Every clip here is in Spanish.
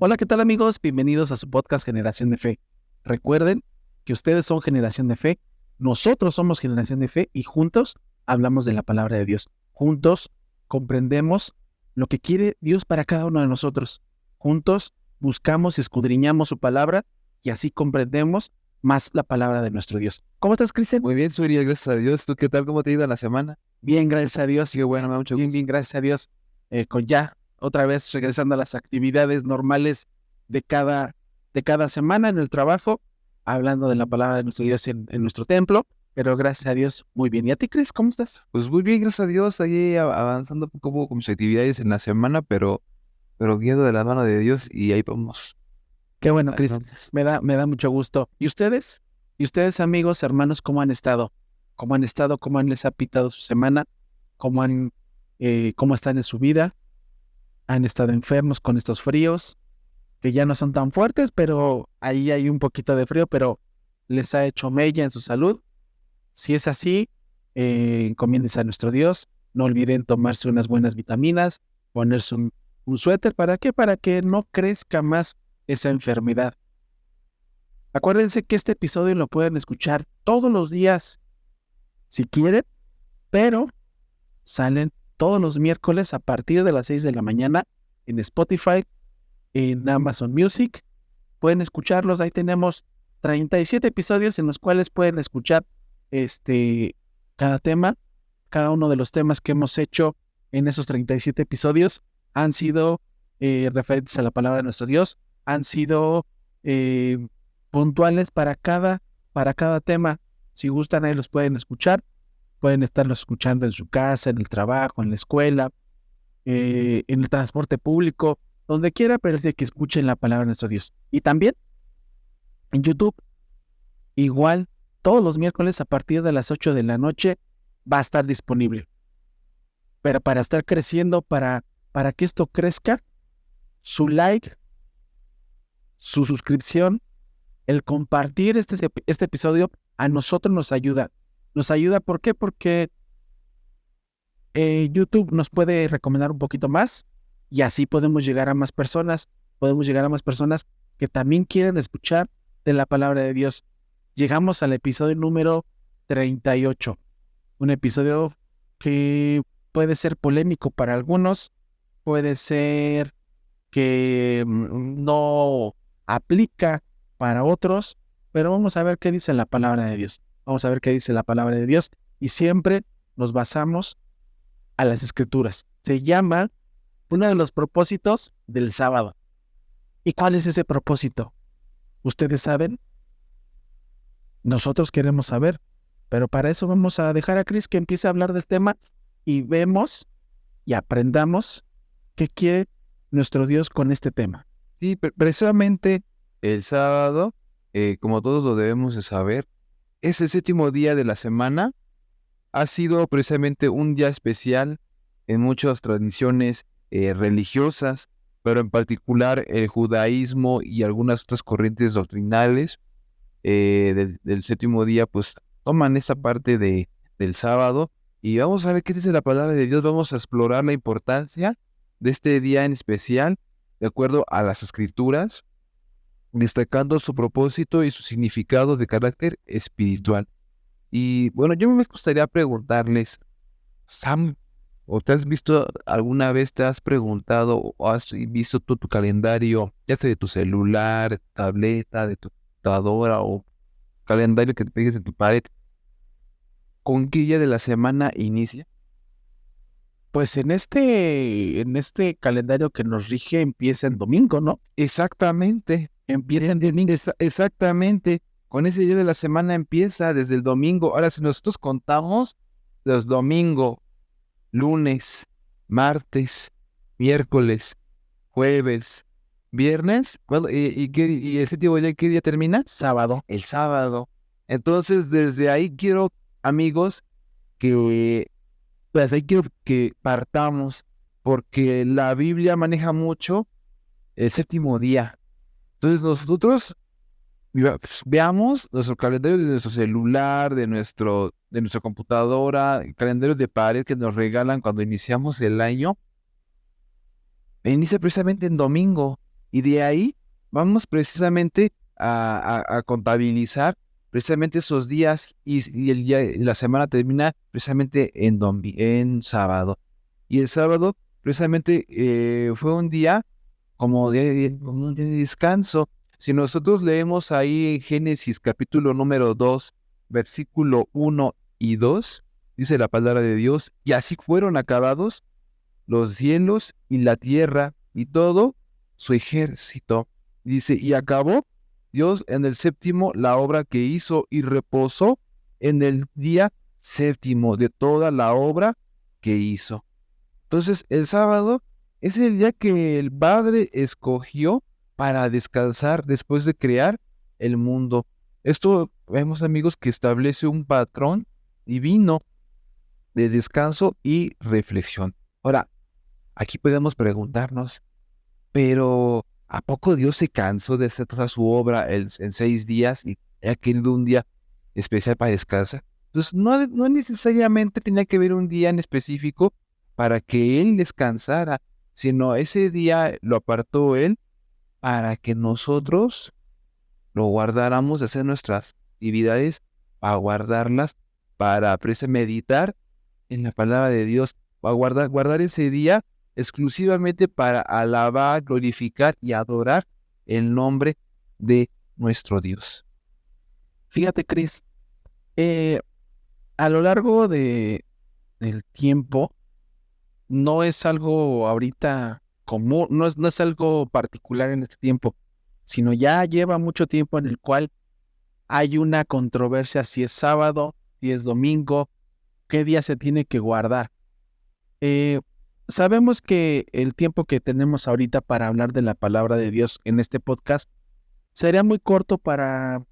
Hola, ¿qué tal amigos? Bienvenidos a su podcast Generación de Fe. Recuerden que ustedes son Generación de Fe, nosotros somos Generación de Fe y juntos hablamos de la palabra de Dios. Juntos comprendemos lo que quiere Dios para cada uno de nosotros. Juntos buscamos y escudriñamos su palabra y así comprendemos más la palabra de nuestro Dios. ¿Cómo estás, Cristian? Muy bien, Suri, gracias a Dios. ¿Tú qué tal? ¿Cómo te ha ido en la semana? Bien, gracias a Dios. Qué bueno, me da mucho Bien, gusto. bien, gracias a Dios. Con ya otra vez regresando a las actividades normales de cada semana en el trabajo, hablando de la palabra de nuestro Dios en nuestro templo, pero gracias a Dios muy bien. ¿Y a ti, Cris, cómo estás? Pues muy bien, gracias a Dios, ahí avanzando poco a poco con mis actividades en la semana, pero guiado de la mano de Dios y ahí vamos. Qué bueno, Ahí Cris, vamos. me da mucho gusto. ¿Y ustedes? ¿Y ustedes, amigos, hermanos, cómo han estado? ¿Cómo han estado? ¿Cómo les ha pitado su semana? ¿Cómo están en su vida? ¿Han estado enfermos con estos fríos? Que ya no son tan fuertes, pero ahí hay un poquito de frío, pero les ha hecho mella en su salud. Si es así, encomiéndense a nuestro Dios. No olviden tomarse unas buenas vitaminas, ponerse un suéter. ¿Para qué? Para que no crezca más esa enfermedad. Acuérdense que este episodio lo pueden escuchar todos los días si quieren, pero salen todos los miércoles a partir de las 6 de la mañana en Spotify, en Amazon Music. Pueden escucharlos, ahí tenemos 37 episodios en los cuales pueden escuchar cada tema. Cada uno de los temas que hemos hecho en esos 37 episodios han sido referentes a la palabra de nuestro Dios, han sido eh, puntuales para cada tema. Si gustan, ahí los pueden escuchar. Pueden estarlos escuchando en su casa, en el trabajo, en la escuela, en el transporte público, donde quiera, pero es de que escuchen la palabra de nuestro Dios. Y también en YouTube, igual, todos los miércoles a partir de las 8 de la noche va a estar disponible. Pero para estar creciendo, para que esto crezca, su like, su suscripción, el compartir este episodio a nosotros nos ayuda. Nos ayuda, ¿por qué? Porque YouTube nos puede recomendar un poquito más y así podemos llegar a más personas. Podemos llegar a más personas que también quieren escuchar de la palabra de Dios. Llegamos al episodio número 38. Un episodio que puede ser polémico para algunos, puede ser que no aplica para otros, pero vamos a ver qué dice la palabra de Dios. Vamos a ver qué dice la palabra de Dios y siempre nos basamos a las escrituras. Se llama uno de los propósitos del sábado. ¿Y cuál es ese propósito? ¿Ustedes saben? Nosotros queremos saber, pero para eso vamos a dejar a Cris que empiece a hablar del tema y vemos y aprendamos qué quiere nuestro Dios con este tema. Sí, precisamente el sábado, como todos lo debemos de saber, es el séptimo día de la semana. Ha sido precisamente un día especial en muchas tradiciones religiosas, pero en particular el judaísmo y algunas otras corrientes doctrinales del séptimo día, pues toman esa parte del sábado y vamos a ver qué dice la palabra de Dios. Vamos a explorar la importancia de este día en especial, de acuerdo a las escrituras, destacando su propósito y su significado de carácter espiritual. Y bueno, yo me gustaría preguntarles, Sam, ¿o te has visto alguna vez, te has preguntado o has visto tú tu calendario, ya sea de tu celular, tableta, de tu computadora o calendario que te pegues en tu pared, con qué día de la semana inicia? Pues en este calendario que nos rige empieza en domingo, ¿no? Exactamente, Empieza en domingo. exactamente, con ese día de la semana empieza desde el domingo. Ahora, si nosotros contamos los domingos, lunes, martes, miércoles, jueves, viernes, ¿y el séptimo día qué día termina? Sábado. El sábado. Entonces, desde ahí quiero, amigos, que pues ahí quiero que partamos, porque la Biblia maneja mucho el séptimo día. Entonces, nosotros veamos nuestro calendario de nuestro celular, de nuestra computadora, calendarios de pared que nos regalan cuando iniciamos el año. Inicia precisamente en domingo. Y de ahí vamos precisamente a contabilizar precisamente esos días y la semana termina precisamente en sábado. Y el sábado precisamente fue un día como un día de descanso. Si nosotros leemos ahí en Génesis capítulo número 2, versículo 1 y 2, dice la palabra de Dios, y así fueron acabados los cielos y la tierra y todo su ejército. Dice, y acabó Dios en el séptimo la obra que hizo y reposó en el día séptimo de toda la obra que hizo. Entonces, el sábado es el día que el Padre escogió para descansar después de crear el mundo. Esto, vemos amigos, que establece un patrón divino de descanso y reflexión. Ahora, aquí podemos preguntarnos, pero ¿a poco Dios se cansó de hacer toda su obra en 6 días y ha querido un día especial para descansar? Entonces, no necesariamente tenía que haber un día en específico para que Él descansara, sino ese día lo apartó Él para que nosotros lo guardáramos de hacer nuestras actividades, para guardarlas, para meditar en la palabra de Dios, para guardar ese día exclusivamente para alabar, glorificar y adorar el nombre de nuestro Dios. Fíjate, Cris, a lo largo del tiempo, no es algo ahorita común, no es algo particular en este tiempo, sino ya lleva mucho tiempo en el cual hay una controversia si es sábado, si es domingo, qué día se tiene que guardar. Sabemos que el tiempo que tenemos ahorita para hablar de la palabra de Dios en este podcast sería muy corto para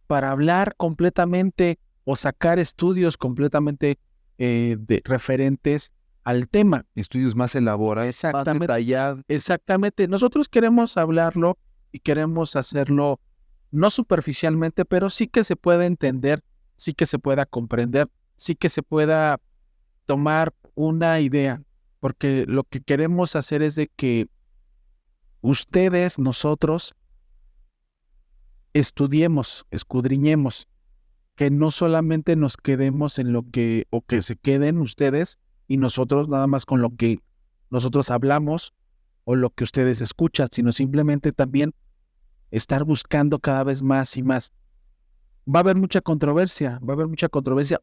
hablar completamente o sacar estudios completamente referentes al tema. Estudios más elaborados, más detallados. Exactamente. Nosotros queremos hablarlo y queremos hacerlo no superficialmente, pero sí que se pueda entender, sí que se pueda comprender, sí que se pueda tomar una idea, porque lo que queremos hacer es de que ustedes, nosotros, estudiemos, escudriñemos, que no solamente nos quedemos en lo que, o que se queden ustedes y nosotros nada más con lo que nosotros hablamos o lo que ustedes escuchan, sino simplemente también estar buscando cada vez más y más. Va a haber mucha controversia,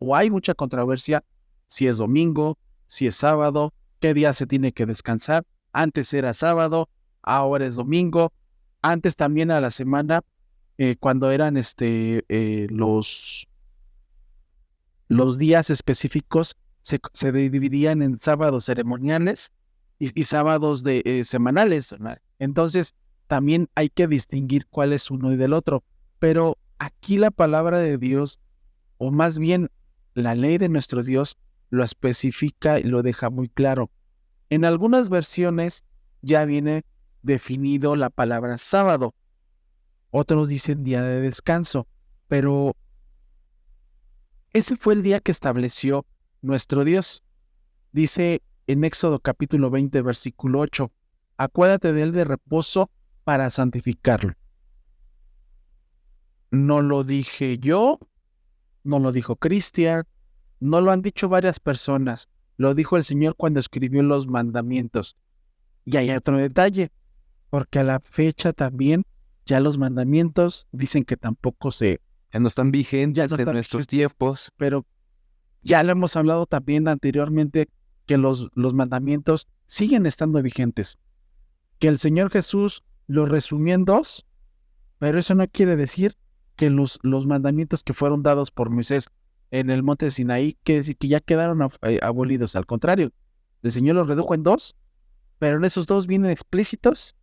o hay mucha controversia si es domingo, si es sábado, qué día se tiene que descansar. Antes era sábado, ahora es domingo. Antes también a la semana, cuando eran los días específicos, se dividían en sábados ceremoniales y sábados semanales, ¿no? Entonces, también hay que distinguir cuál es uno y del otro. Pero aquí la palabra de Dios, o más bien la ley de nuestro Dios, lo especifica y lo deja muy claro. En algunas versiones ya viene definido la palabra sábado. Otros dicen día de descanso, pero ese fue el día que estableció nuestro Dios. Dice en Éxodo capítulo 20, versículo 8, acuérdate de él de reposo para santificarlo. No lo dije yo, no lo dijo Cristian, no lo han dicho varias personas, lo dijo el Señor cuando escribió los mandamientos. Y hay otro detalle, porque a la fecha también ya los mandamientos dicen que tampoco ya no están vigentes en nuestros tiempos. Pero ya lo hemos hablado también anteriormente, que los mandamientos siguen estando vigentes. Que el Señor Jesús los resumió en 2, pero eso no quiere decir que los mandamientos que fueron dados por Moisés en el monte de Sinaí, que ya quedaron abolidos. Al contrario, el Señor los redujo en 2, pero en esos 2 vienen explícitos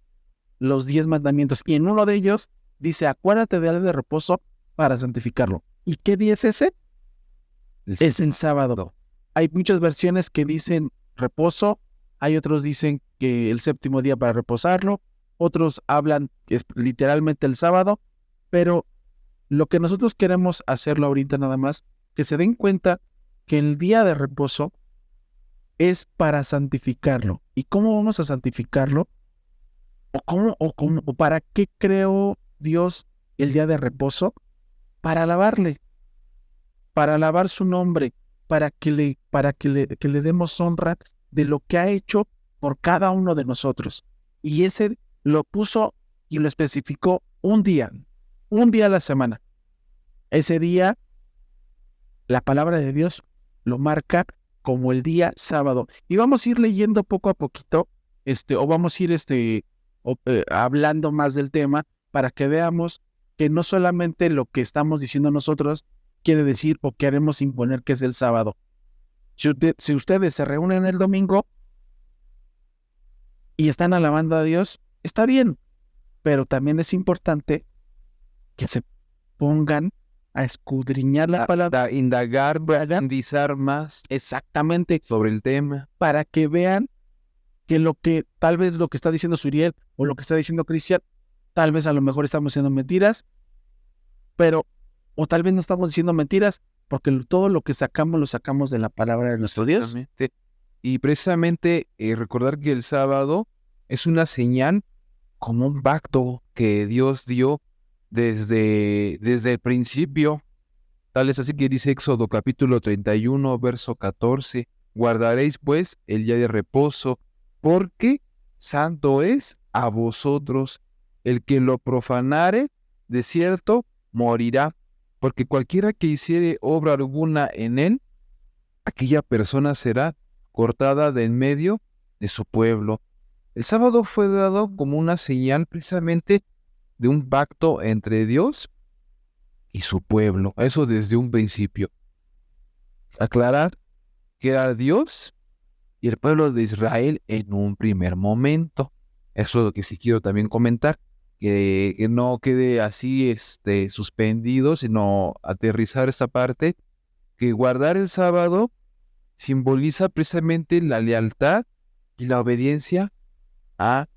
los 10 mandamientos. Y en uno de ellos dice, acuérdate de algo de reposo para santificarlo. ¿Y qué día es ese? Es el sábado. Hay muchas versiones que dicen reposo, hay otros dicen que el séptimo día para reposarlo, otros hablan que es literalmente el sábado, pero lo que nosotros queremos hacerlo ahorita nada más, que se den cuenta que el día de reposo es para santificarlo. ¿Y cómo vamos a santificarlo? o para qué creó Dios el día de reposo? Para alabarle, para alabar su nombre, que le demos honra de lo que ha hecho por cada uno de nosotros. Y ese lo puso y lo especificó un día a la semana. Ese día, la palabra de Dios lo marca como el día sábado. Y vamos a ir leyendo poco a poquito, o vamos a ir hablando más del tema para que veamos que no solamente lo que estamos diciendo nosotros quiere decir o queremos imponer que es el sábado. Si ustedes se reúnen el domingo y están alabando a Dios, está bien, pero también es importante que se pongan a escudriñar la palabra, A indagar, profundizar más exactamente, sobre el tema. para que vean que tal vez lo que está diciendo Suriel o lo que está diciendo Cristian, tal vez a lo mejor estamos diciendo mentiras, o tal vez no estamos diciendo mentiras, porque todo lo que sacamos lo sacamos de la palabra de nuestro Dios. Exactamente. Y precisamente recordar que el sábado es una señal como un pacto que Dios dio desde el principio. Tal es así que dice Éxodo capítulo 31, verso 14, guardaréis pues el día de reposo, porque santo es a vosotros. El que lo profanare, de cierto, morirá, porque cualquiera que hiciere obra alguna en él, aquella persona será cortada de en medio de su pueblo. El sábado fue dado como una señal precisamente de un pacto entre Dios y su pueblo. Eso desde un principio. Aclarar que era Dios y el pueblo de Israel en un primer momento. Eso es lo que sí quiero también comentar. Que no quede así suspendido, sino aterrizar esta parte. Que guardar el sábado simboliza precisamente la lealtad y la obediencia a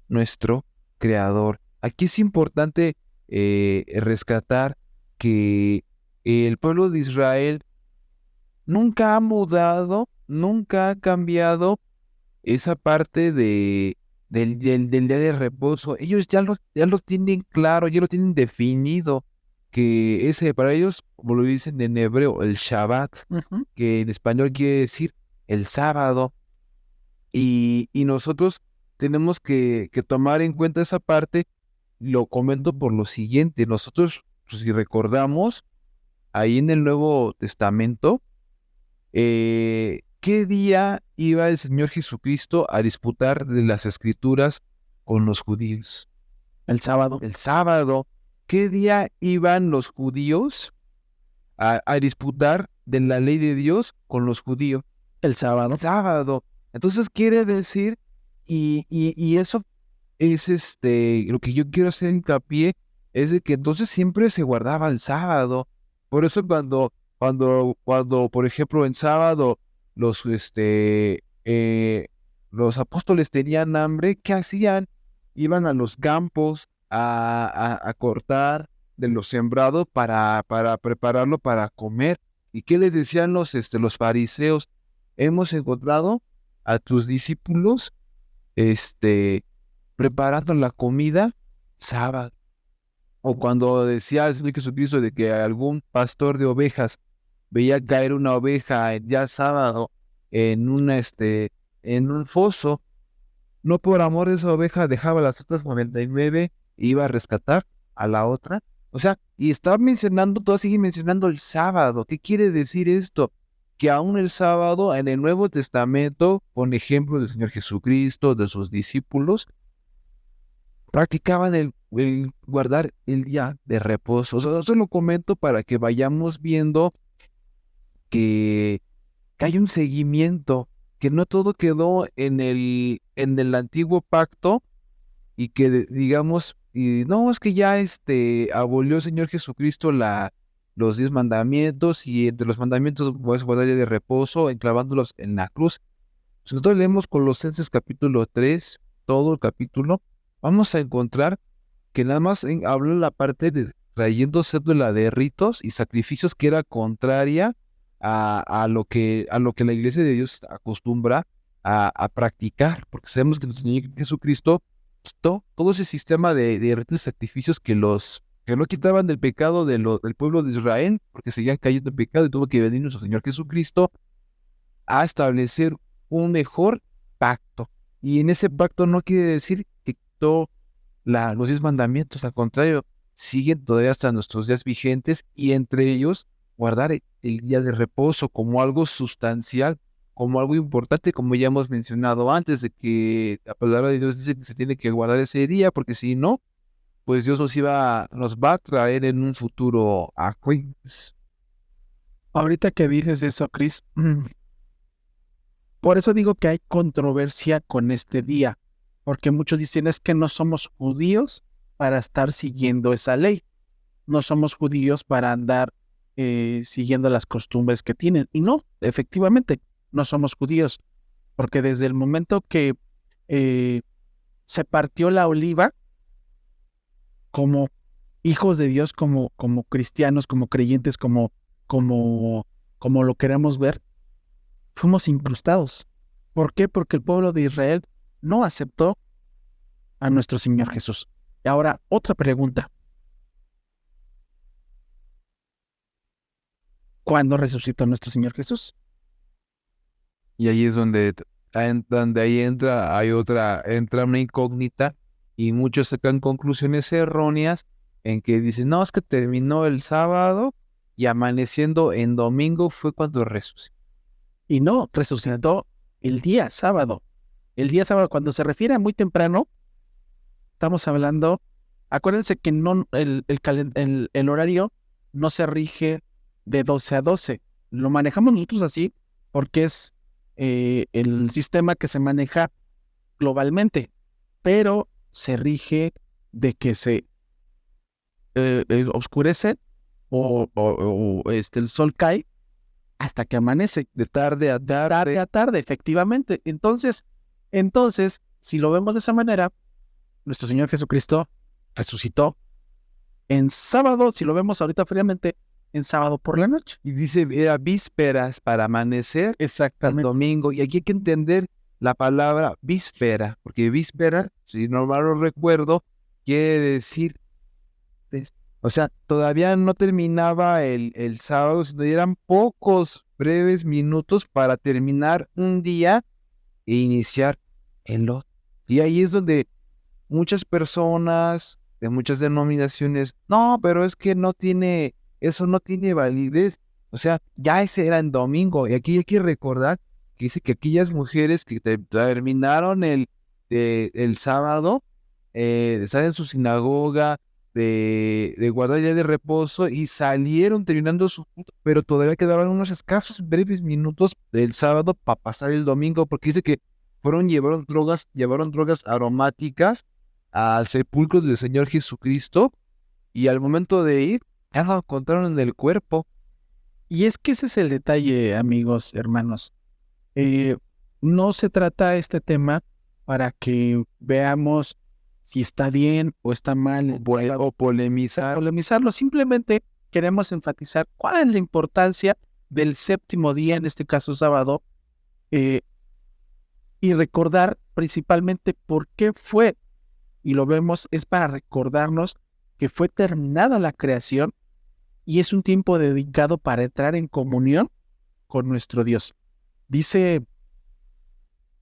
nuestro Creador. Aquí es importante rescatar que el pueblo de Israel nunca ha mudado, nunca ha cambiado esa parte del día de reposo. Ellos ya lo tienen claro, ya lo tienen definido, que ese para ellos, como lo dicen en hebreo, el Shabbat, que en español quiere decir el sábado. Y nosotros tenemos que tomar en cuenta esa parte. Lo comento por lo siguiente. Nosotros, pues, si recordamos, ahí en el Nuevo Testamento, ¿qué día iba el Señor Jesucristo a disputar de las Escrituras con los judíos? El sábado. El sábado. ¿Qué día iban los judíos a disputar de la ley de Dios con los judíos? El sábado. El sábado. Entonces quiere decir, y eso es lo que yo quiero hacer hincapié, es de que entonces siempre se guardaba el sábado. Por eso cuando por ejemplo, en sábado los apóstoles tenían hambre, ¿qué hacían? Iban a los campos a cortar de lo sembrado para prepararlo para comer. ¿Y qué les decían los fariseos? Hemos encontrado a tus discípulos preparando la comida sábado. O cuando decía el Señor Jesucristo de que algún pastor de ovejas veía caer una oveja el día sábado en en un foso, no por amor de esa oveja dejaba las otras 99 e iba a rescatar a la otra. O sea, y estaba mencionando, todo sigue mencionando el sábado. ¿Qué quiere decir esto? Que aún el sábado en el Nuevo Testamento, con ejemplo del Señor Jesucristo, de sus discípulos, practicaban el guardar el día de reposo. O sea, eso lo comento para que vayamos viendo que hay un seguimiento, que no todo quedó en el antiguo pacto y que digamos, y no, es que ya abolió el Señor Jesucristo los 10 mandamientos, y entre los mandamientos puedes guardar el día de reposo enclavándolos en la cruz. Si nosotros leemos Colosenses capítulo 3, todo el capítulo, vamos a encontrar que nada más habla la parte de trayendo cédula de ritos y sacrificios que era contraria a lo que la iglesia de Dios acostumbra a practicar, porque sabemos que el Señor Jesucristo quitó todo ese sistema de ritos y sacrificios que no quitaban del pecado del pueblo de Israel, porque seguían cayendo en pecado, y tuvo que venir nuestro Señor Jesucristo a establecer un mejor pacto. Y en ese pacto no quiere decir que quitó los 10 mandamientos, al contrario, siguen todavía hasta nuestros días vigentes, y entre ellos guardar el día de reposo como algo sustancial, como algo importante, como ya hemos mencionado antes, de que la palabra de Dios dice que se tiene que guardar ese día, porque si no, pues Dios nos va a traer en un futuro a cuentas. Ahorita que dices eso, Chris, por eso digo que hay controversia con este día, porque muchos dicen es que no somos judíos para estar siguiendo esa ley, no somos judíos para andar siguiendo las costumbres que tienen. Y no, efectivamente, no somos judíos, porque desde el momento que se partió la oliva, como hijos de Dios, como cristianos, como creyentes, como lo queremos ver, fuimos incrustados. ¿Por qué? Porque el pueblo de Israel no aceptó a nuestro Señor Jesús. Y ahora, otra pregunta. ¿Cuándo resucitó nuestro Señor Jesús? Y ahí es donde ahí entra una incógnita, y muchos sacan conclusiones erróneas en que dicen, no, es que terminó el sábado y amaneciendo en domingo fue cuando resucitó. Y no, resucitó el día sábado. El día sábado, cuando se refiere a muy temprano, estamos hablando, acuérdense que no, el horario no se rige de 12 a 12. Lo manejamos nosotros así porque es el sistema que se maneja globalmente, pero se rige de que se oscurece o el sol cae hasta que amanece, De tarde a tarde a tarde, efectivamente. Entonces, si lo vemos de esa manera, nuestro Señor Jesucristo resucitó en sábado, si lo vemos ahorita fríamente, en sábado por la noche. Y dice, era vísperas para amanecer el Exactamente. domingo. Y aquí hay que entender la palabra víspera, porque víspera, si no mal lo recuerdo, quiere decir, o sea, todavía no terminaba el sábado, sino eran pocos breves minutos para terminar un día e iniciar el otro. Y ahí es donde muchas personas de muchas denominaciones, no, pero es que eso no tiene validez. O sea, ya ese era en domingo. Y aquí hay que recordar que dice que aquellas mujeres que terminaron el sábado, de estar en su sinagoga, de guardar el día de reposo, y salieron terminando su culto, pero todavía quedaban unos escasos breves minutos del sábado para pasar el domingo, porque dice que llevaron drogas aromáticas al sepulcro del Señor Jesucristo, y al momento de ir, ya lo encontraron en el cuerpo. Y es que ese es el detalle, amigos, hermanos. No se trata este tema para que veamos si está bien o está mal O polemizarlo. Simplemente queremos enfatizar cuál es la importancia del séptimo día, en este caso sábado, y recordar principalmente por qué fue, y lo vemos, es para recordarnos que fue terminada la creación y es un tiempo dedicado para entrar en comunión con nuestro Dios. Dice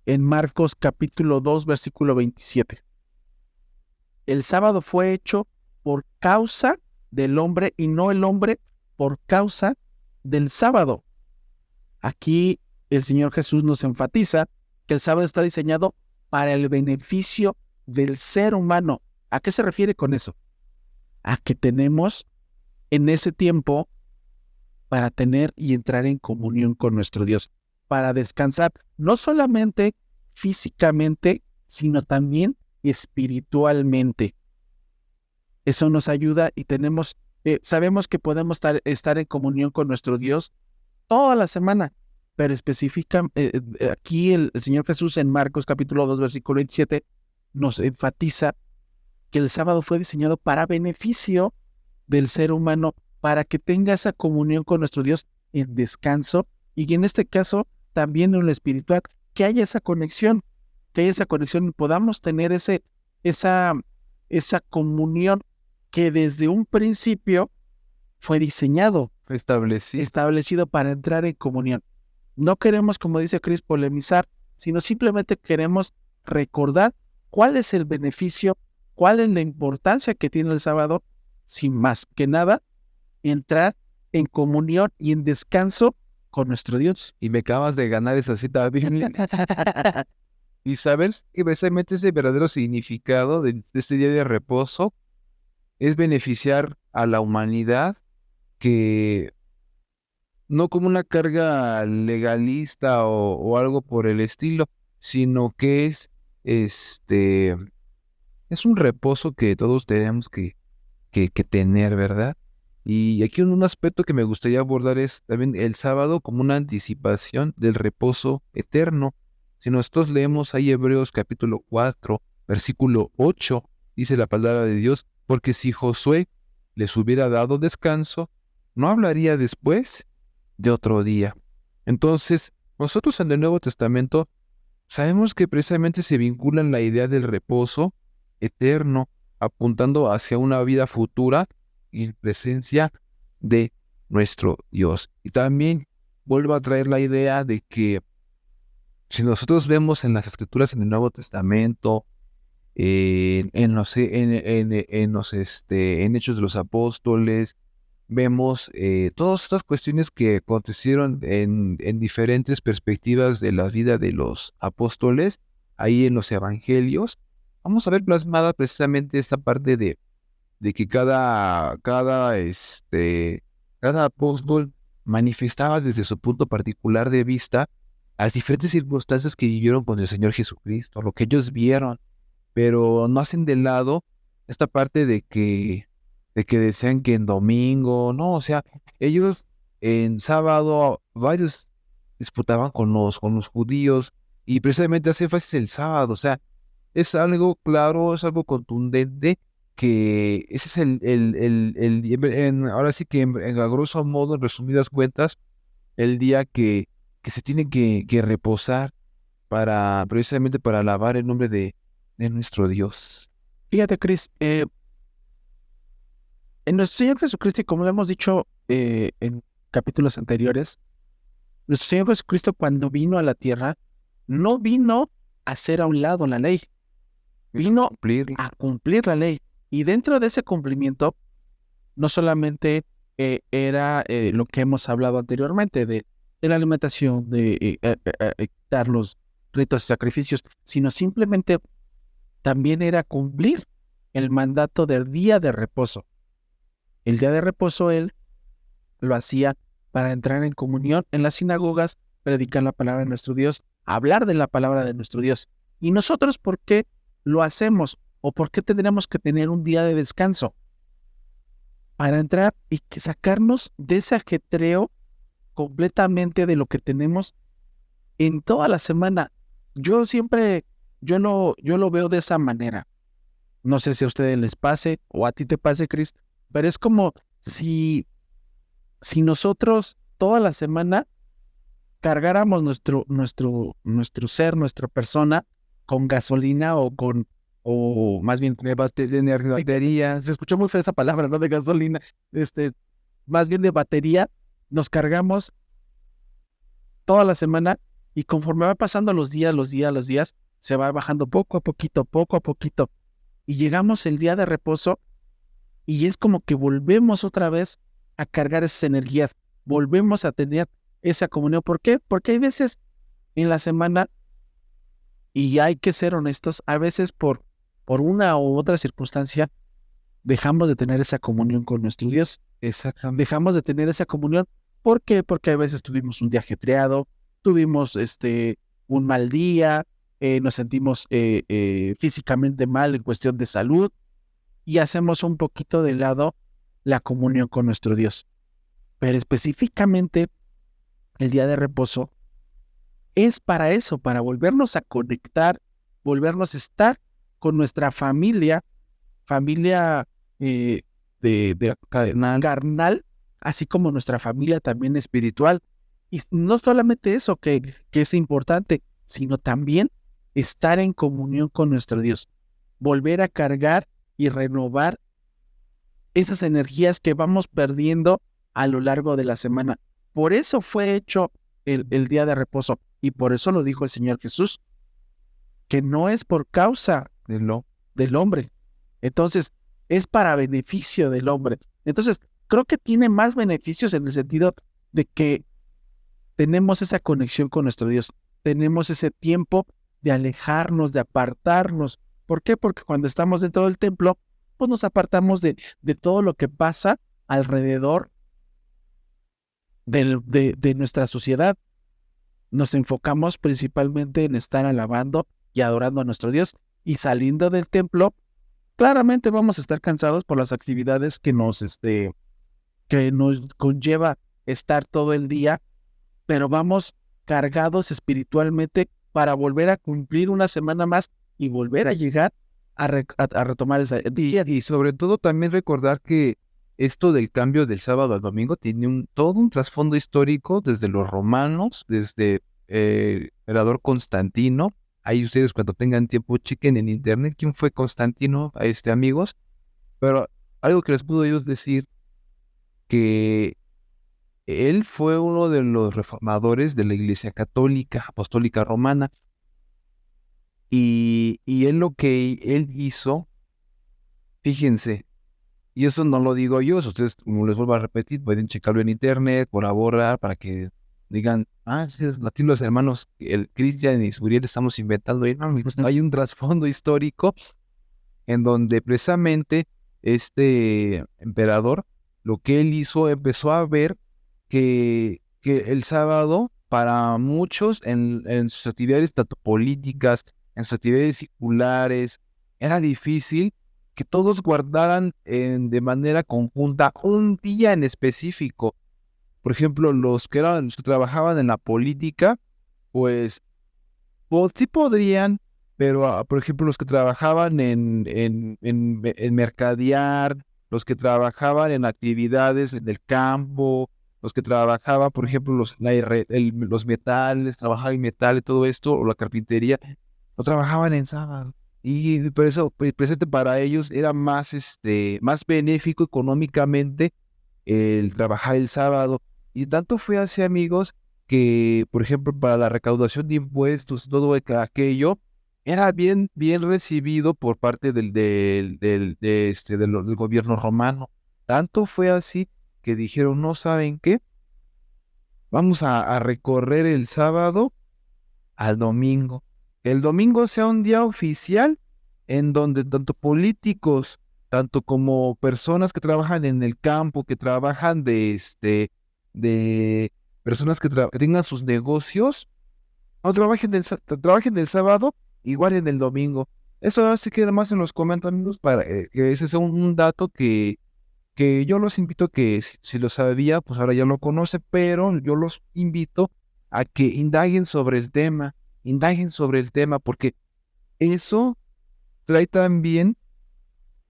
en Marcos capítulo 2, versículo 27. El sábado fue hecho por causa del hombre y no el hombre por causa del sábado. Aquí el Señor Jesús nos enfatiza que el sábado está diseñado para el beneficio del ser humano. ¿A qué se refiere con eso? A que tenemos en ese tiempo para tener y entrar en comunión con nuestro Dios, para descansar, no solamente físicamente, sino también espiritualmente. Eso nos ayuda y sabemos que podemos estar en comunión con nuestro Dios toda la semana, pero específicamente aquí el Señor Jesús en Marcos capítulo 2, versículo 27, nos enfatiza que el sábado fue diseñado para beneficio del ser humano, para que tenga esa comunión con nuestro Dios en descanso, y en este caso también en lo espiritual, que haya esa conexión y podamos tener ese esa, esa comunión que desde un principio fue diseñado, establecido para entrar en comunión. No queremos, como dice Chris, polemizar, sino simplemente queremos recordar cuál es el beneficio, cuál es la importancia que tiene el sábado, sin más que nada, entrar en comunión y en descanso con nuestro Dios. Y me acabas de ganar esa cita bíblica. Y sabes que precisamente ese verdadero significado de este día de reposo es beneficiar a la humanidad, que no como una carga legalista o algo por el estilo, sino que es un reposo que todos tenemos que tener, ¿verdad? Y aquí un aspecto que me gustaría abordar es también el sábado como una anticipación del reposo eterno. Si nosotros leemos ahí Hebreos capítulo 4, versículo 8, dice la palabra de Dios, porque si Josué les hubiera dado descanso, no hablaría después de otro día. Entonces, nosotros en el Nuevo Testamento sabemos que precisamente se vincula en la idea del reposo eterno, apuntando hacia una vida futura y en presencia de nuestro Dios. Y también vuelvo a traer la idea de que si nosotros vemos en las Escrituras en el Nuevo Testamento, en Hechos de los Apóstoles, vemos todas estas cuestiones que acontecieron en diferentes perspectivas de la vida de los apóstoles, ahí en los evangelios. Vamos a ver plasmada precisamente esta parte de que cada apóstol manifestaba desde su punto particular de vista las diferentes circunstancias que vivieron con el Señor Jesucristo, lo que ellos vieron, pero no hacen de lado esta parte de que decían que en domingo, no, o sea, ellos en sábado, varios disputaban con los judíos, y precisamente hace énfasis el sábado, o sea, es algo claro, es algo contundente, que ese es ahora sí que a grosso modo, en resumidas cuentas, el día que se tiene que reposar precisamente para alabar el nombre de nuestro Dios. Fíjate, Chris, en nuestro Señor Jesucristo, y como lo hemos dicho en capítulos anteriores, nuestro Señor Jesucristo, cuando vino a la tierra, no vino a hacer a un lado la ley, vino a cumplir la ley. Y dentro de ese cumplimiento, no solamente era lo que hemos hablado anteriormente, de la alimentación, de dar los ritos y sacrificios, sino simplemente también era cumplir el mandato del día de reposo. El día de reposo él lo hacía para entrar en comunión en las sinagogas, predicar la palabra de nuestro Dios, hablar de la palabra de nuestro Dios. ¿Y nosotros por qué lo hacemos? ¿O por qué tendríamos que tener un día de descanso? Para entrar y sacarnos de ese ajetreo completamente de lo que tenemos en toda la semana. Yo lo veo de esa manera. No sé si a ustedes les pase o a ti te pase, Chris, pero es como si nosotros toda la semana cargáramos nuestro ser, nuestra persona, con gasolina o más bien de batería. Se escuchó muy fea esa palabra, ¿no? De gasolina. Más bien de batería, nos cargamos toda la semana y conforme va pasando los días, se va bajando poco a poquito. Y llegamos el día de reposo y es como que volvemos otra vez a cargar esas energías, volvemos a tener esa comunión. ¿Por qué? Porque hay veces en la semana, y hay que ser honestos, a veces por una u otra circunstancia, dejamos de tener esa comunión con nuestro Dios. Exactamente. Dejamos de tener esa comunión. ¿Por qué? Porque a veces tuvimos un día ajetreado, tuvimos un mal día, nos sentimos físicamente mal en cuestión de salud, y hacemos un poquito de lado la comunión con nuestro Dios. Pero específicamente el día de reposo es para eso, para volvernos a conectar, volvernos a estar con nuestra familia de carnal, así como nuestra familia también espiritual. Y no solamente eso que es importante, sino también estar en comunión con nuestro Dios. volver a cargar y renovar esas energías que vamos perdiendo a lo largo de la semana. Por eso fue hecho el día de reposo, y por eso lo dijo el Señor Jesús, que no es por causa del hombre. Entonces, es para beneficio del hombre. Entonces, creo que tiene más beneficios en el sentido de que tenemos esa conexión con nuestro Dios, tenemos ese tiempo de alejarnos, de apartarnos. ¿Por qué? Porque cuando estamos dentro del templo, pues nos apartamos de todo lo que pasa alrededor de nuestra sociedad. Nos enfocamos principalmente en estar alabando y adorando a nuestro Dios, y saliendo del templo, claramente vamos a estar cansados por las actividades que nos conlleva estar todo el día, pero vamos cargados espiritualmente para volver a cumplir una semana más y volver a llegar a retomar esa energía. Y sobre todo también recordar que esto del cambio del sábado al domingo tiene todo un trasfondo histórico desde los romanos, desde el emperador Constantino. Ahí ustedes cuando tengan tiempo chequen en internet quién fue Constantino, amigos. Pero algo que les puedo yo decir, que él fue uno de los reformadores de la Iglesia Católica, Apostólica Romana. Y él lo que él hizo, fíjense, y eso no lo digo yo, si ustedes, como les vuelvo a repetir, pueden checarlo en internet, colaborar para que digan, sí, aquí los hermanos, el Cristian y Suriel estamos inventando. Y no, amigos, hay un trasfondo histórico en donde precisamente este emperador, lo que él hizo, empezó a ver que el sábado, para muchos, en sus actividades tanto políticas, en sus actividades seculares, era difícil que todos guardaran de manera conjunta un día en específico. Por ejemplo, los que trabajaban en la política, pues sí podrían, pero por ejemplo los que trabajaban en mercadear, los que trabajaban en actividades del campo, los que trabajaban, por ejemplo, los metales, trabajaban en metal y todo esto, o la carpintería, no trabajaban en sábado. Y por eso, presente para ellos era más benéfico económicamente el trabajar el sábado. Y tanto fue así, amigos, que, por ejemplo, para la recaudación de impuestos, todo aquello, era bien recibido por parte del gobierno romano. Tanto fue así que dijeron, no saben qué, vamos a recorrer el sábado al domingo. El domingo sea un día oficial en donde tanto políticos, tanto como personas que trabajan en el campo, que trabajan de personas que tengan sus negocios, no trabajen del sábado, igual en el domingo. Eso así que además en los comentarios para que ese sea un dato que yo los invito a que si lo sabía, pues ahora ya lo conoce, pero yo los invito a que indaguen sobre el tema, porque eso trae también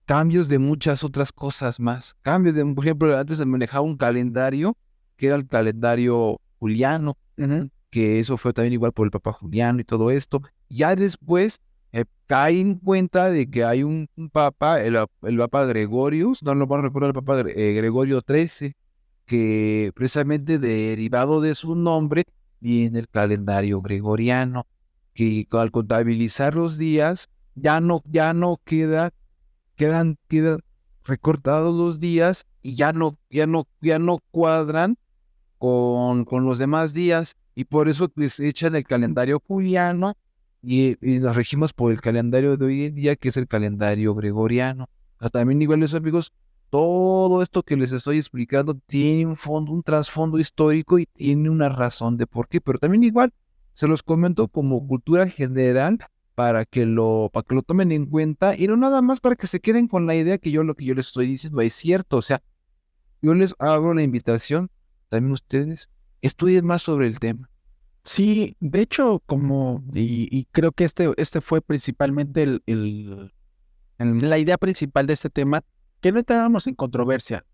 cambios de muchas otras cosas más. Cambios de, por ejemplo, antes se manejaba un calendario, que era el calendario juliano, que eso fue también igual por el Papa Juliano y todo esto. Ya después cae en cuenta de que hay un Papa, el Papa Gregorius, no van a recordar el Papa Gregorio XIII, que precisamente derivado de su nombre viene el calendario gregoriano, que al contabilizar los días ya no quedan recortados los días y ya no cuadran con los demás días, y por eso les echan el calendario juliano y nos regimos por el calendario de hoy en día, que es el calendario gregoriano. O sea, también igual eso, amigos, todo esto que les estoy explicando tiene un trasfondo histórico y tiene una razón de por qué, pero también igual se los comento como cultura general para que lo tomen en cuenta, y no nada más para que se queden con la idea que lo que yo les estoy diciendo es cierto. O sea, yo les abro la invitación, también ustedes estudien más sobre el tema. Sí, de hecho, y creo que este fue principalmente la idea principal de este tema, que no entráramos en controversia,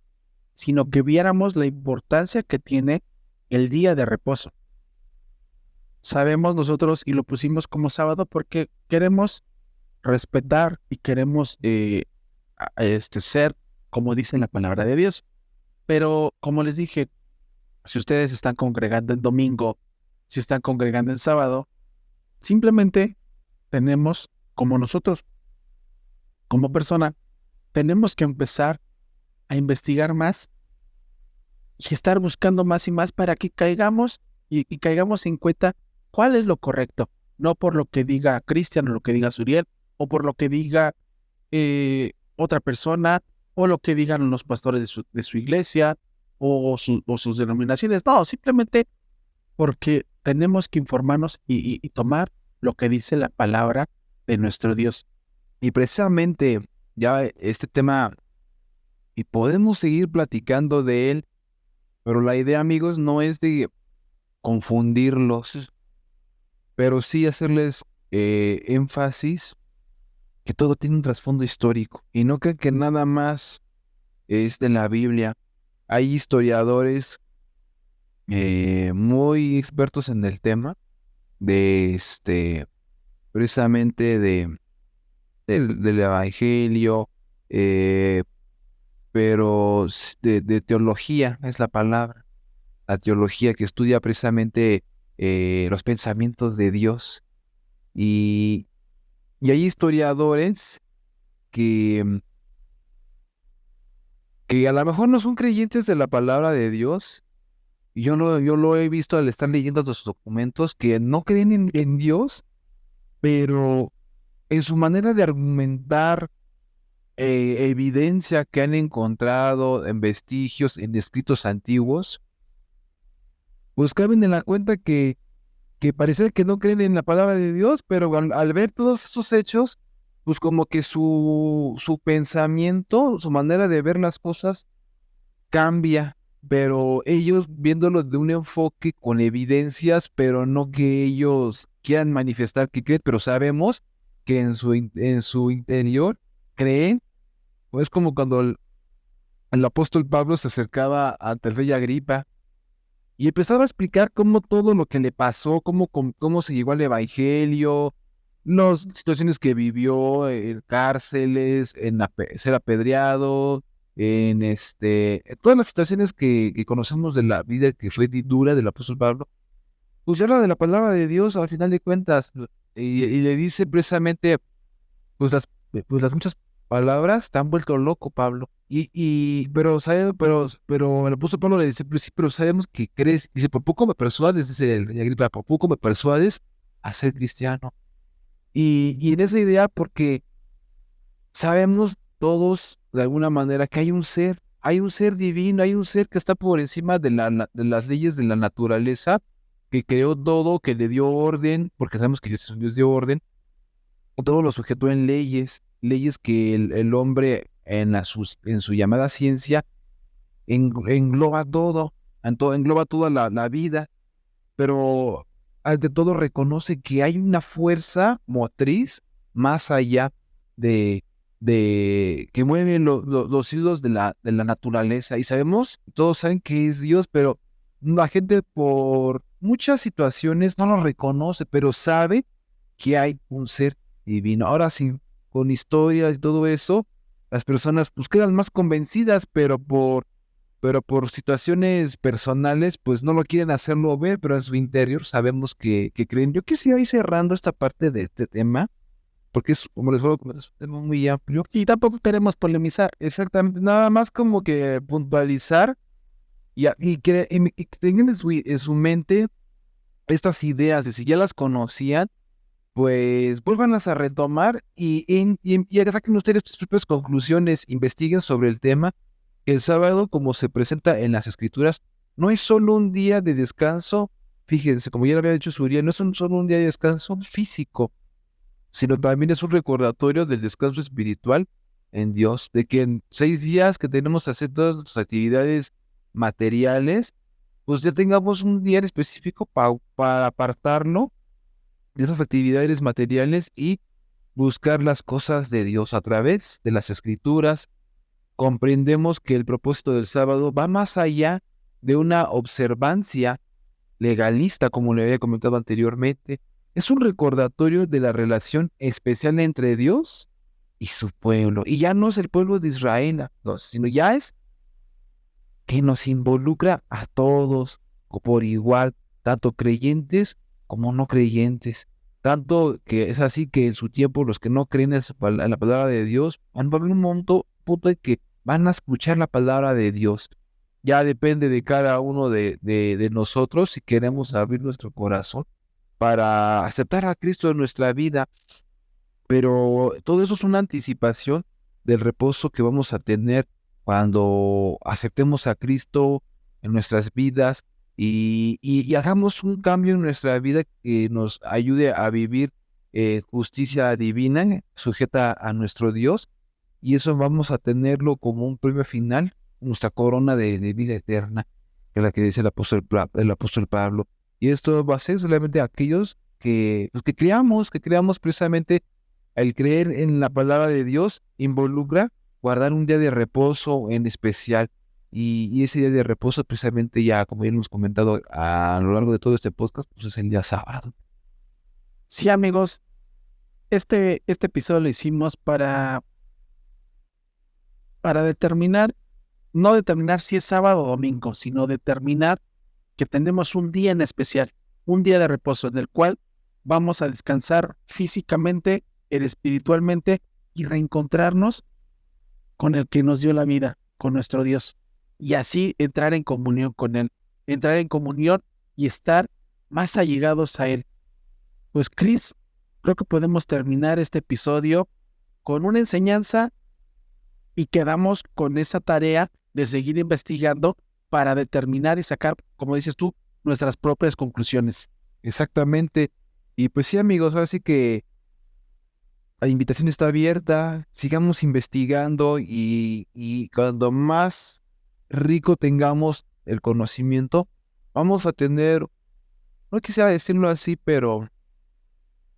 sino que viéramos la importancia que tiene el día de reposo. Sabemos nosotros, y lo pusimos como sábado, porque queremos respetar y queremos ser como dice la palabra de Dios. Pero como les dije, si ustedes están congregando el domingo, si están congregando el sábado, simplemente tenemos, como nosotros, como persona, tenemos que empezar a investigar más y estar buscando más y más para que caigamos y caigamos en cuenta cuál es lo correcto, no por lo que diga Cristian o lo que diga Suriel o por lo que diga otra persona o lo que digan los pastores de su iglesia o sus denominaciones. No, simplemente porque tenemos que informarnos y tomar lo que dice la palabra de nuestro Dios. Y precisamente ya este tema, y podemos seguir platicando de él, pero la idea, amigos, no es de confundirlos, pero sí hacerles énfasis que todo tiene un trasfondo histórico. Y no crean que nada más es de la Biblia. Hay historiadores muy expertos en el tema, de precisamente del Evangelio, pero de teología es la palabra. La teología que estudia precisamente los pensamientos de Dios. Y hay historiadores que, que a lo mejor no son creyentes de la palabra de Dios. Yo lo he visto al estar leyendo los documentos que no creen en Dios, pero en su manera de argumentar, evidencia que han encontrado en vestigios, en escritos antiguos, pues caben en la cuenta que parece que no creen en la palabra de Dios, pero al ver todos esos hechos, pues como que su pensamiento, su manera de ver las cosas cambia, pero ellos viéndolo de un enfoque con evidencias, pero no que ellos quieran manifestar que creen, pero sabemos que en su interior creen. Pues como cuando el apóstol Pablo se acercaba ante el rey Agripa y empezaba a explicar cómo todo lo que le pasó, cómo se llegó al evangelio, las situaciones que vivió en cárceles, ser apedreado, en todas las situaciones que conocemos de la vida que fue dura del apóstol Pablo, pues habla de la palabra de Dios al final de cuentas, y le dice precisamente, pues las muchas palabras te han vuelto loco, Pablo. Pero el apóstol Pablo le dice, pues sí, pero sabemos que crees. Dice, por poco me persuades, dice el Agripa, por poco me persuades a ser cristiano. Y en esa idea, porque sabemos todos de alguna manera que hay un ser divino, hay un ser que está por encima de las leyes de la naturaleza, que creó todo, que le dio orden, porque sabemos que Dios es un Dios de orden, todo lo sujetó en leyes que el hombre en su llamada ciencia engloba todo, engloba toda la vida, pero ante todo reconoce que hay una fuerza motriz más allá de, de que mueve los hilos de la naturaleza. Y sabemos, todos saben que es Dios, pero la gente por muchas situaciones no lo reconoce, pero sabe que hay un ser divino. Ahora sí, con historias y todo eso, las personas pues quedan más convencidas, pero por situaciones personales, pues no lo quieren hacerlo ver, pero en su interior sabemos que creen. Yo quisiera ir cerrando esta parte de este tema, porque es, como les digo, es un tema muy amplio. Y tampoco queremos polemizar. Exactamente, nada más como que puntualizar y que tengan en su mente estas ideas de si ya las conocían, pues vuélvanlas a retomar y saquen ustedes sus propias conclusiones, investiguen sobre el tema. El sábado, como se presenta en las escrituras, no es solo un día de descanso, fíjense, como ya lo había dicho Suriel, no es solo un día de descanso físico, sino también es un recordatorio del descanso espiritual en Dios, de que en 6 días que tenemos que hacer todas nuestras actividades materiales, pues ya tengamos un día en específico para apartarlo de esas actividades materiales y buscar las cosas de Dios a través de las escrituras. Comprendemos que el propósito del sábado va más allá de una observancia legalista, como le había comentado anteriormente, es un recordatorio de la relación especial entre Dios y su pueblo. Y ya no es el pueblo de Israel, no, sino ya es que nos involucra a todos por igual, tanto creyentes como no creyentes. Tanto que es así que en su tiempo los que no creen en la palabra de Dios, van a haber un punto en que van a escuchar la palabra de Dios. Ya depende de cada uno de nosotros si queremos abrir nuestro corazón para aceptar a Cristo en nuestra vida. Pero todo eso es una anticipación del reposo que vamos a tener cuando aceptemos a Cristo en nuestras vidas y hagamos un cambio en nuestra vida que nos ayude a vivir justicia divina sujeta a nuestro Dios, y eso vamos a tenerlo como un premio final, nuestra corona de vida eterna, que es la que dice el apóstol Pablo. Y esto va a ser solamente aquellos pues, que creamos precisamente. El creer en la palabra de Dios involucra guardar un día de reposo en especial. Y ese día de reposo, precisamente ya, como ya hemos comentado a lo largo de todo este podcast, pues es el día sábado. Sí, amigos, este episodio lo hicimos para determinar, no determinar si es sábado o domingo, sino determinar que tenemos un día en especial, un día de reposo en el cual vamos a descansar físicamente, espiritualmente y reencontrarnos con el que nos dio la vida, con nuestro Dios, y así entrar en comunión con Él, entrar en comunión y estar más allegados a Él. Pues Chris, creo que podemos terminar este episodio con una enseñanza y quedamos con esa tarea de seguir investigando para determinar y sacar, como dices tú, nuestras propias conclusiones. Exactamente. Y pues sí, amigos, ahora sí que la invitación está abierta, sigamos investigando y cuando más rico tengamos el conocimiento, vamos a tener, no quisiera decirlo así, pero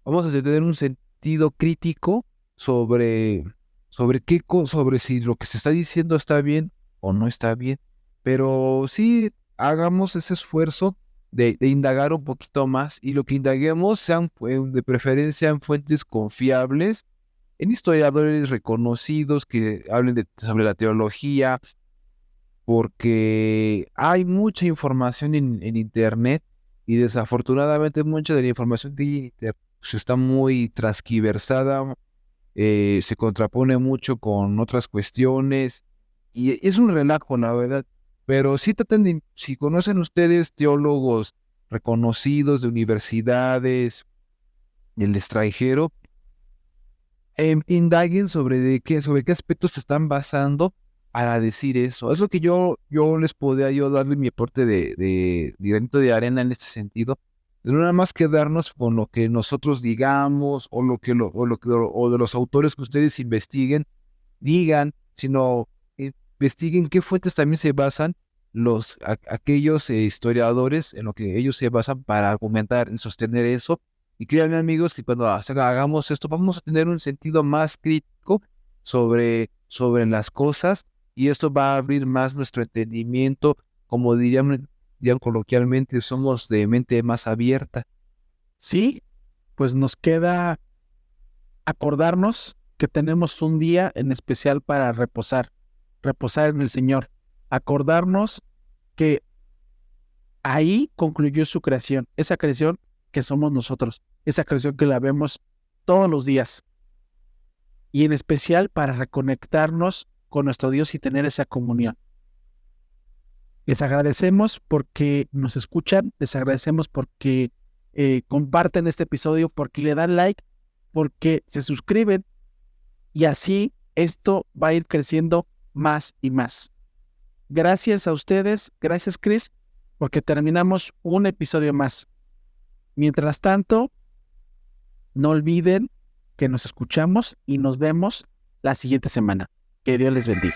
vamos a tener un sentido crítico sobre sobre si lo que se está diciendo está bien o no está bien. Pero sí hagamos ese esfuerzo de indagar un poquito más, y lo que indaguemos sean de preferencia en fuentes confiables, en historiadores reconocidos que hablen sobre la teología, porque hay mucha información en internet, y desafortunadamente mucha de la información que hay en internet pues, está muy transquiversada, se contrapone mucho con otras cuestiones, y es un relajo, la verdad. Pero sí traten si conocen ustedes teólogos reconocidos de universidades del extranjero, indaguen sobre qué aspectos se están basando para decir eso. Es lo que yo les podría darle mi aporte de granito de arena en este sentido. No nada más quedarnos con lo que nosotros digamos o o de los autores que ustedes investiguen, digan, sino investiguen qué fuentes también se basan aquellos historiadores, en lo que ellos se basan para argumentar y sostener eso. Y créanme, amigos, que cuando hagamos esto vamos a tener un sentido más crítico sobre las cosas, y esto va a abrir más nuestro entendimiento. Como dirían coloquialmente, somos de mente más abierta. Sí, pues nos queda acordarnos que tenemos un día en especial para reposar en el Señor. Acordarnos que ahí concluyó su creación, esa creación que somos nosotros, esa creación que la vemos todos los días. Y en especial para reconectarnos con nuestro Dios y tener esa comunión. Les agradecemos porque nos escuchan, les agradecemos porque comparten este episodio, porque le dan like, porque se suscriben, y así esto va a ir creciendo más y más. Gracias a ustedes, gracias Chris, porque terminamos un episodio más. Mientras tanto, no olviden que nos escuchamos y nos vemos la siguiente semana. Que Dios les bendiga.